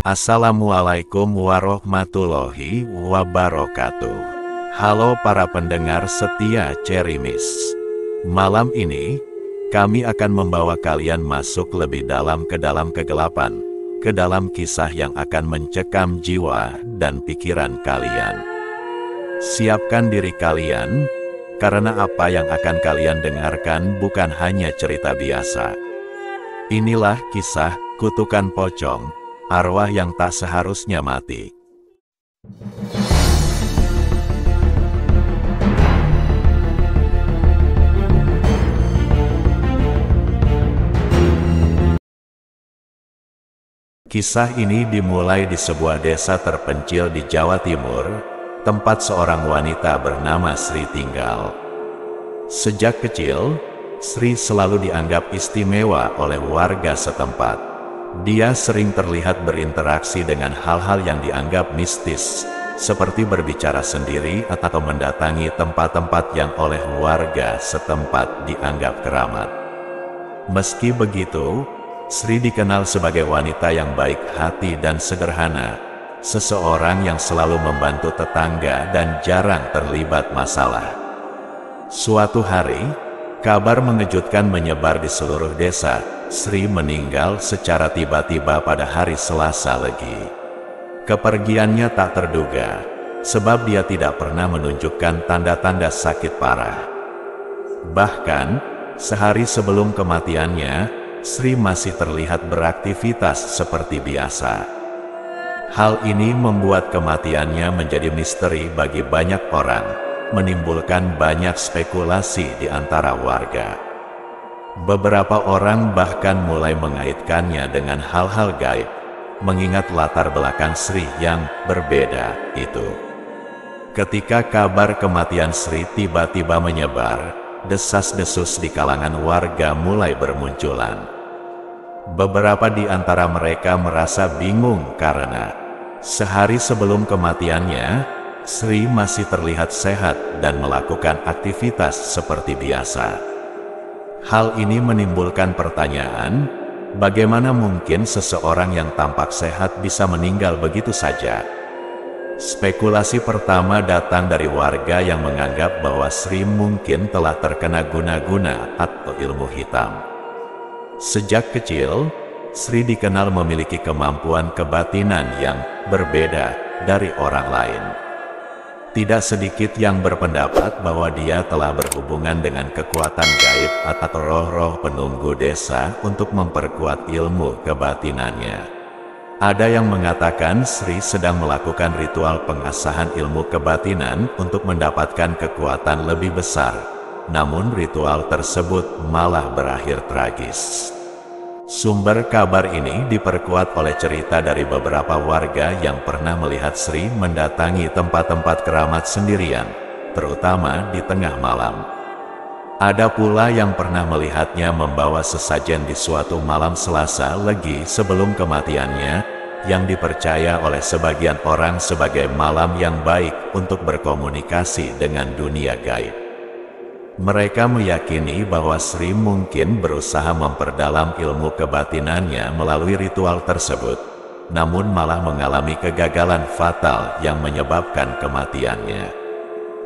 Assalamualaikum warahmatullahi wabarakatuh. Halo para pendengar setia Cerimis. Malam ini, kami akan membawa kalian masuk lebih dalam ke dalam kegelapan, ke dalam kisah yang akan mencekam jiwa dan pikiran kalian. Siapkan diri kalian, karena apa yang akan kalian dengarkan bukan hanya cerita biasa. Inilah kisah kutukan pocong, arwah yang tak seharusnya mati. Kisah ini dimulai di sebuah desa terpencil di Jawa Timur, tempat seorang wanita bernama Sri tinggal. Sejak kecil, Sri selalu dianggap istimewa oleh warga setempat. Dia sering terlihat berinteraksi dengan hal-hal yang dianggap mistis, seperti berbicara sendiri atau mendatangi tempat-tempat yang oleh warga setempat dianggap keramat. Meski begitu, Sri dikenal sebagai wanita yang baik hati dan sederhana, seseorang yang selalu membantu tetangga dan jarang terlibat masalah. Suatu hari, kabar mengejutkan menyebar di seluruh desa. Sri meninggal secara tiba-tiba pada hari Selasa Legi. Kepergiannya tak terduga, sebab dia tidak pernah menunjukkan tanda-tanda sakit parah. Bahkan, sehari sebelum kematiannya, Sri masih terlihat beraktivitas seperti biasa. Hal ini membuat kematiannya menjadi misteri bagi banyak orang, menimbulkan banyak spekulasi di antara warga. Beberapa orang bahkan mulai mengaitkannya dengan hal-hal gaib, mengingat latar belakang Sri yang berbeda itu. Ketika kabar kematian Sri tiba-tiba menyebar, desas-desus di kalangan warga mulai bermunculan. Beberapa di antara mereka merasa bingung karena sehari sebelum kematiannya, Sri masih terlihat sehat dan melakukan aktivitas seperti biasa. Hal ini menimbulkan pertanyaan, bagaimana mungkin seseorang yang tampak sehat bisa meninggal begitu saja? Spekulasi pertama datang dari warga yang menganggap bahwa Sri mungkin telah terkena guna-guna atau ilmu hitam. Sejak kecil, Sri dikenal memiliki kemampuan kebatinan yang berbeda dari orang lain. Tidak sedikit yang berpendapat bahwa dia telah berhubungan dengan kekuatan gaib atau roh-roh penunggu desa untuk memperkuat ilmu kebatinannya. Ada yang mengatakan Sri sedang melakukan ritual pengasahan ilmu kebatinan untuk mendapatkan kekuatan lebih besar, namun ritual tersebut malah berakhir tragis. Sumber kabar ini diperkuat oleh cerita dari beberapa warga yang pernah melihat Sri mendatangi tempat-tempat keramat sendirian, terutama di tengah malam. Ada pula yang pernah melihatnya membawa sesajen di suatu malam Selasa Legi sebelum kematiannya, yang dipercaya oleh sebagian orang sebagai malam yang baik untuk berkomunikasi dengan dunia gaib. Mereka meyakini bahwa Sri mungkin berusaha memperdalam ilmu kebatinannya melalui ritual tersebut, namun malah mengalami kegagalan fatal yang menyebabkan kematiannya.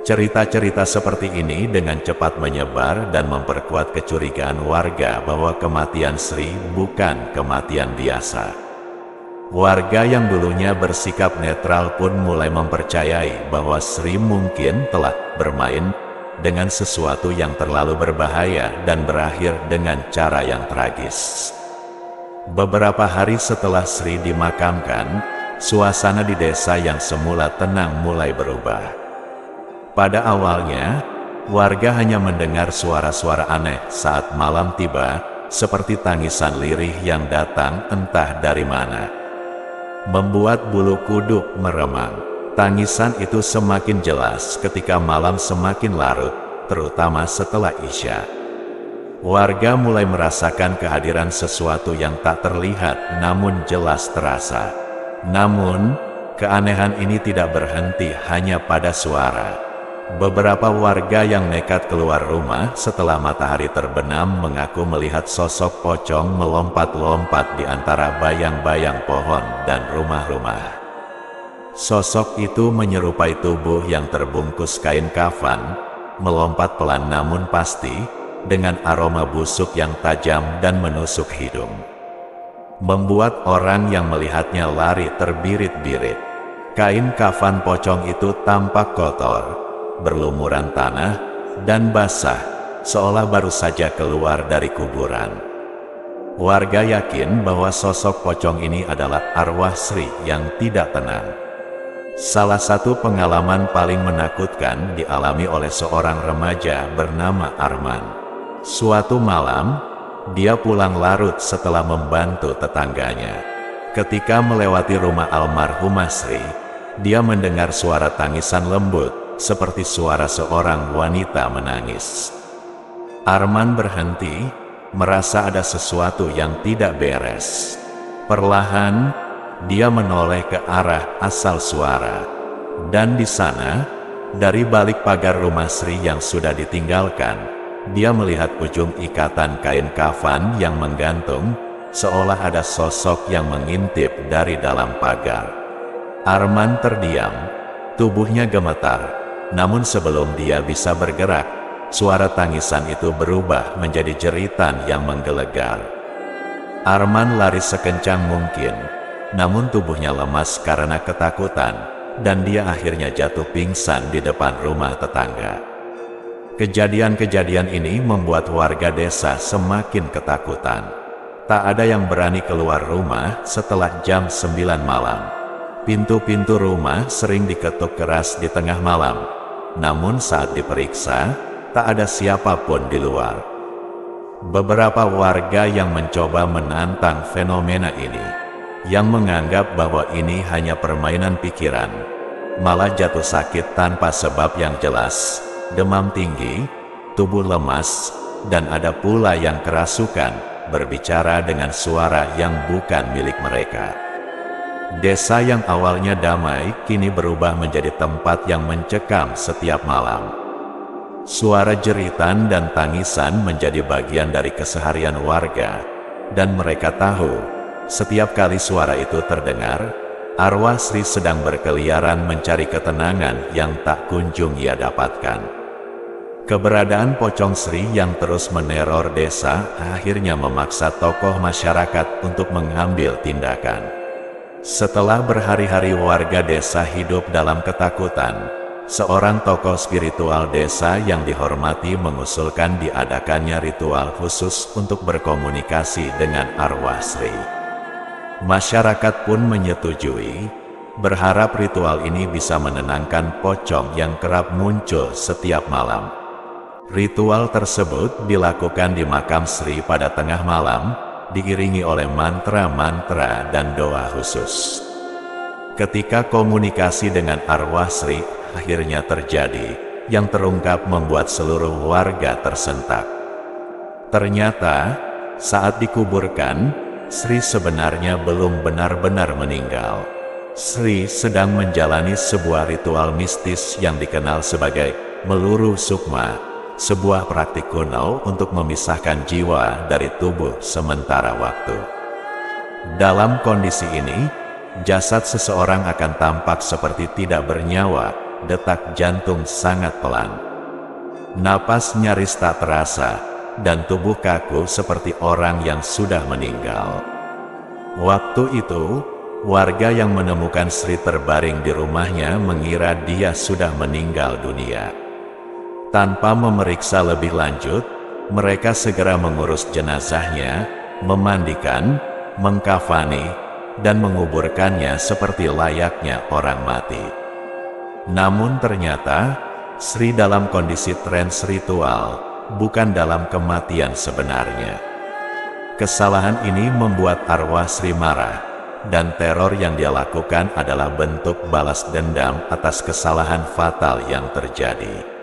Cerita-cerita seperti ini dengan cepat menyebar dan memperkuat kecurigaan warga bahwa kematian Sri bukan kematian biasa. Warga yang dulunya bersikap netral pun mulai mempercayai bahwa Sri mungkin telah bermain dengan sesuatu yang terlalu berbahaya dan berakhir dengan cara yang tragis. Beberapa hari setelah Sri dimakamkan, suasana di desa yang semula tenang mulai berubah. Pada awalnya, warga hanya mendengar suara-suara aneh saat malam tiba, seperti tangisan lirih yang datang entah dari mana. Membuat bulu kuduk meremang. Tangisan itu semakin jelas ketika malam semakin larut, terutama setelah Isya. Warga mulai merasakan kehadiran sesuatu yang tak terlihat namun jelas terasa. Namun, keanehan ini tidak berhenti hanya pada suara. Beberapa warga yang nekat keluar rumah setelah matahari terbenam mengaku melihat sosok pocong melompat-lompat di antara bayang-bayang pohon dan rumah-rumah. Sosok itu menyerupai tubuh yang terbungkus kain kafan, melompat pelan namun pasti, dengan aroma busuk yang tajam dan menusuk hidung. Membuat orang yang melihatnya lari terbirit-birit. Kain kafan pocong itu tampak kotor, berlumuran tanah, dan basah, seolah baru saja keluar dari kuburan. Warga yakin bahwa sosok pocong ini adalah arwah Sri yang tidak tenang. Salah satu pengalaman paling menakutkan dialami oleh seorang remaja bernama Arman. Suatu malam, dia pulang larut setelah membantu tetangganya. Ketika melewati rumah almarhumah Sri, dia mendengar suara tangisan lembut, seperti suara seorang wanita menangis. Arman berhenti, merasa ada sesuatu yang tidak beres. Perlahan, dia menoleh ke arah asal suara. Dan di sana, dari balik pagar rumah Sri yang sudah ditinggalkan, dia melihat ujung ikatan kain kafan yang menggantung, seolah ada sosok yang mengintip dari dalam pagar. Arman terdiam, tubuhnya gemetar. Namun sebelum dia bisa bergerak, suara tangisan itu berubah menjadi jeritan yang menggelegar. Arman lari sekencang mungkin, namun tubuhnya lemas karena ketakutan, dan dia akhirnya jatuh pingsan di depan rumah tetangga. Kejadian-kejadian ini membuat warga desa semakin ketakutan. Tak ada yang berani keluar rumah setelah jam 9 malam. Pintu-pintu rumah sering diketuk keras di tengah malam. Namun saat diperiksa, tak ada siapapun di luar. Beberapa warga yang mencoba menantang fenomena ini, yang menganggap bahwa ini hanya permainan pikiran, malah jatuh sakit tanpa sebab yang jelas, demam tinggi, tubuh lemas, dan ada pula yang kerasukan, berbicara dengan suara yang bukan milik mereka. Desa yang awalnya damai kini berubah menjadi tempat yang mencekam setiap malam. Suara jeritan dan tangisan menjadi bagian dari keseharian warga, dan mereka tahu, setiap kali suara itu terdengar, arwah Sri sedang berkeliaran mencari ketenangan yang tak kunjung ia dapatkan. Keberadaan pocong Sri yang terus meneror desa akhirnya memaksa tokoh masyarakat untuk mengambil tindakan. Setelah berhari-hari warga desa hidup dalam ketakutan, seorang tokoh spiritual desa yang dihormati mengusulkan diadakannya ritual khusus untuk berkomunikasi dengan arwah Sri. Masyarakat pun menyetujui, berharap ritual ini bisa menenangkan pocong yang kerap muncul setiap malam. Ritual tersebut dilakukan di makam Sri pada tengah malam, diiringi oleh mantra-mantra dan doa khusus. Ketika komunikasi dengan arwah Sri akhirnya terjadi, yang terungkap membuat seluruh warga tersentak. Ternyata, saat dikuburkan, Sri sebenarnya belum benar-benar meninggal. Sri sedang menjalani sebuah ritual mistis yang dikenal sebagai meluru sukma, sebuah praktik kuno untuk memisahkan jiwa dari tubuh sementara waktu. Dalam kondisi ini, jasad seseorang akan tampak seperti tidak bernyawa, detak jantung sangat pelan. Napas nyaris tak terasa, dan tubuh kaku seperti orang yang sudah meninggal. Waktu itu, warga yang menemukan Sri terbaring di rumahnya mengira dia sudah meninggal dunia. Tanpa memeriksa lebih lanjut, mereka segera mengurus jenazahnya, memandikan, mengkafani, dan menguburkannya seperti layaknya orang mati. Namun ternyata, Sri dalam kondisi trans ritual, bukan dalam kematian sebenarnya. Kesalahan ini membuat arwah Sri marah, dan teror yang dia lakukan adalah bentuk balas dendam atas kesalahan fatal yang terjadi.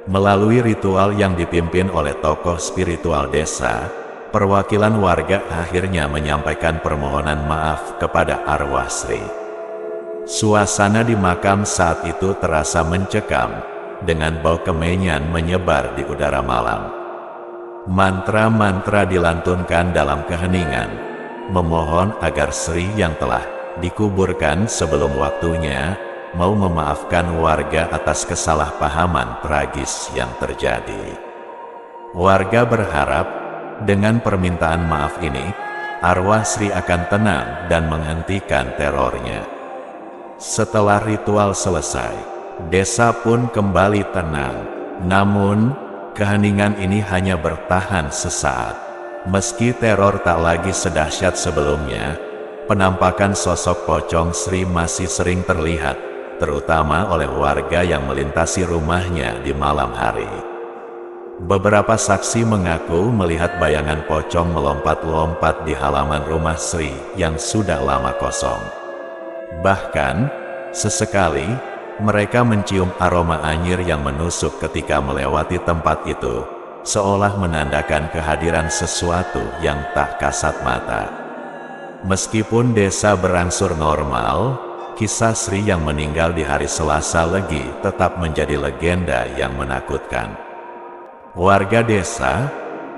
Melalui ritual yang dipimpin oleh tokoh spiritual desa, perwakilan warga akhirnya menyampaikan permohonan maaf kepada arwah Sri. Suasana di makam saat itu terasa mencekam, dengan bau kemenyan menyebar di udara malam. Mantra-mantra dilantunkan dalam keheningan, memohon agar Sri yang telah dikuburkan sebelum waktunya mau memaafkan warga atas kesalahpahaman tragis yang terjadi. Warga berharap dengan permintaan maaf ini, arwah Sri akan tenang dan menghentikan terornya. Setelah ritual selesai, desa pun kembali tenang. Namun, keheningan ini hanya bertahan sesaat. Meski teror tak lagi sedahsyat sebelumnya, penampakan sosok pocong Sri masih sering terlihat, terutama oleh warga yang melintasi rumahnya di malam hari. Beberapa saksi mengaku melihat bayangan pocong melompat-lompat di halaman rumah Sri yang sudah lama kosong. Bahkan, sesekali mereka mencium aroma anyir yang menusuk ketika melewati tempat itu, seolah menandakan kehadiran sesuatu yang tak kasat mata. Meskipun desa berangsur normal, kisah Sri yang meninggal di hari Selasa Legi tetap menjadi legenda yang menakutkan. Warga desa,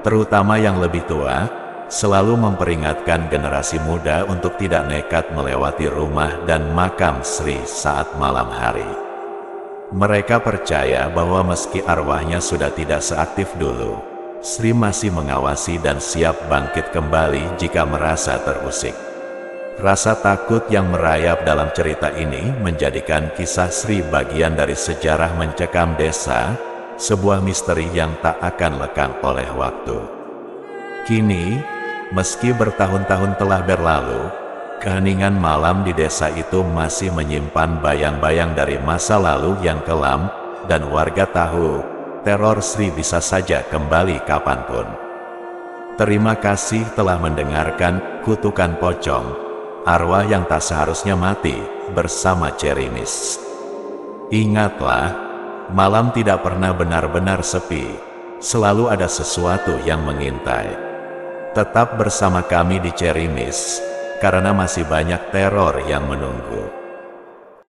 terutama yang lebih tua, selalu memperingatkan generasi muda untuk tidak nekat melewati rumah dan makam Sri saat malam hari. Mereka percaya bahwa meski arwahnya sudah tidak seaktif dulu, Sri masih mengawasi dan siap bangkit kembali jika merasa terusik. Rasa takut yang merayap dalam cerita ini menjadikan kisah Sri bagian dari sejarah mencekam desa, sebuah misteri yang tak akan lekang oleh waktu. Kini, meski bertahun-tahun telah berlalu, keheningan malam di desa itu masih menyimpan bayang-bayang dari masa lalu yang kelam, dan warga tahu teror Sri bisa saja kembali kapanpun. Terima kasih telah mendengarkan Kutukan Pocong, arwah yang tak seharusnya mati, bersama Cerimis. Ingatlah, malam tidak pernah benar-benar sepi, selalu ada sesuatu yang mengintai. Tetap bersama kami di Cerimis, karena masih banyak teror yang menunggu.